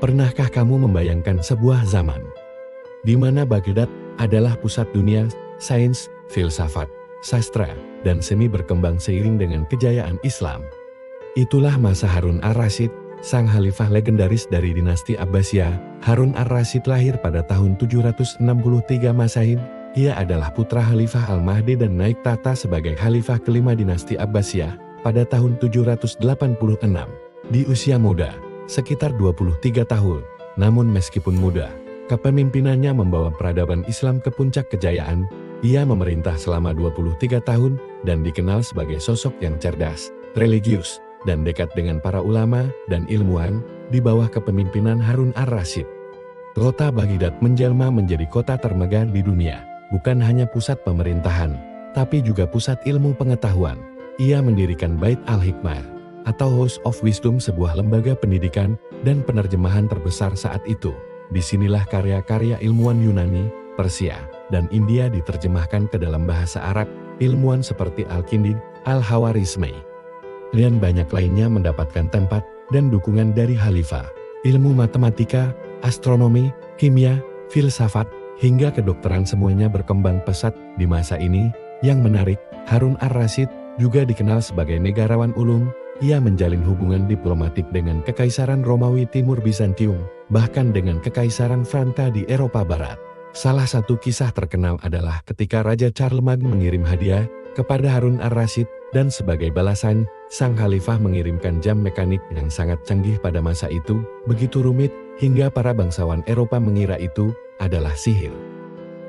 Pernahkah kamu membayangkan sebuah zaman di mana Baghdad adalah pusat dunia sains, filsafat, sastra, dan seni berkembang seiring dengan kejayaan Islam? Itulah masa Harun ar-Rasyid, sang khalifah legendaris dari dinasti Abbasiyah. Harun ar-Rasyid lahir pada tahun 763 Masehi. Ia adalah putra Khalifah Al-Mahdi dan naik tahta sebagai khalifah kelima dinasti Abbasiyah pada tahun 786. Di usia muda, sekitar 23 tahun, namun meskipun muda, kepemimpinannya membawa peradaban Islam ke puncak kejayaan. Ia memerintah selama 23 tahun dan dikenal sebagai sosok yang cerdas, religius, dan dekat dengan para ulama dan ilmuwan. Di bawah kepemimpinan Harun ar-Rasyid, kota Baghdad menjelma menjadi kota termegah di dunia, bukan hanya pusat pemerintahan, tapi juga pusat ilmu pengetahuan. Ia mendirikan Bait al-Hikmah atau House of Wisdom, sebuah lembaga pendidikan dan penerjemahan terbesar saat itu. Disinilah karya-karya ilmuwan Yunani, Persia, dan India diterjemahkan ke dalam bahasa Arab. Ilmuwan seperti Al-Kindi, Al-Khawarizmi, dan banyak lainnya mendapatkan tempat dan dukungan dari khalifah. Ilmu matematika, astronomi, kimia, filsafat, hingga kedokteran semuanya berkembang pesat di masa ini. Yang menarik, Harun ar-Rasyid juga dikenal sebagai negarawan ulung. Ia menjalin hubungan diplomatik dengan Kekaisaran Romawi Timur Bizantium, bahkan dengan Kekaisaran Franka di Eropa Barat. Salah satu kisah terkenal adalah ketika Raja Charlemagne mengirim hadiah kepada Harun ar-Rasyid, dan sebagai balasan, sang khalifah mengirimkan jam mekanik yang sangat canggih pada masa itu, begitu rumit, hingga para bangsawan Eropa mengira itu adalah sihir.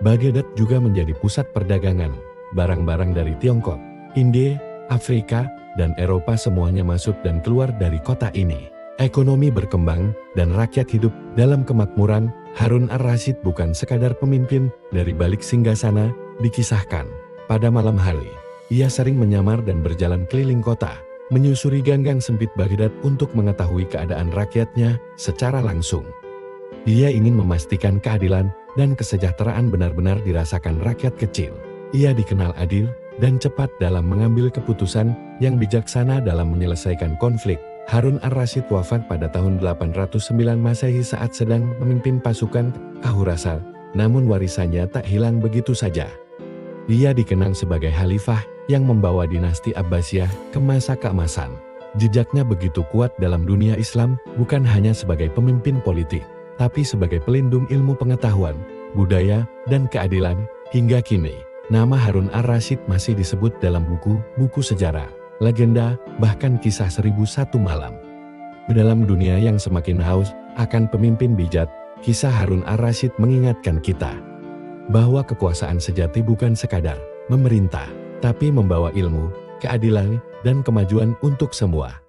Baghdad juga menjadi pusat perdagangan. Barang-barang dari Tiongkok, India, Afrika, dan Eropa semuanya masuk dan keluar dari kota ini. Ekonomi berkembang, dan rakyat hidup dalam kemakmuran. Harun ar-Rasyid bukan sekadar pemimpin. Dari balik singgasana, dikisahkan, pada malam hari, ia sering menyamar dan berjalan keliling kota, menyusuri gang-gang sempit Baghdad untuk mengetahui keadaan rakyatnya secara langsung. Dia ingin memastikan keadilan dan kesejahteraan benar-benar dirasakan rakyat kecil. Ia dikenal adil dan cepat dalam mengambil keputusan yang bijaksana dalam menyelesaikan konflik. Harun ar-Rasyid wafat pada tahun 809 Masehi saat sedang memimpin pasukan Khurasan, namun warisannya tak hilang begitu saja. Dia dikenang sebagai khalifah yang membawa dinasti Abbasiyah ke masa keemasan. Jejaknya begitu kuat dalam dunia Islam, bukan hanya sebagai pemimpin politik, tapi sebagai pelindung ilmu pengetahuan, budaya, dan keadilan. Hingga kini, nama Harun ar-Rasyid masih disebut dalam buku-buku sejarah, legenda, bahkan kisah 1001 malam. Dalam dunia yang semakin haus akan pemimpin bijak, kisah Harun ar-Rasyid mengingatkan kita bahwa kekuasaan sejati bukan sekadar memerintah, tapi membawa ilmu, keadilan, dan kemajuan untuk semua.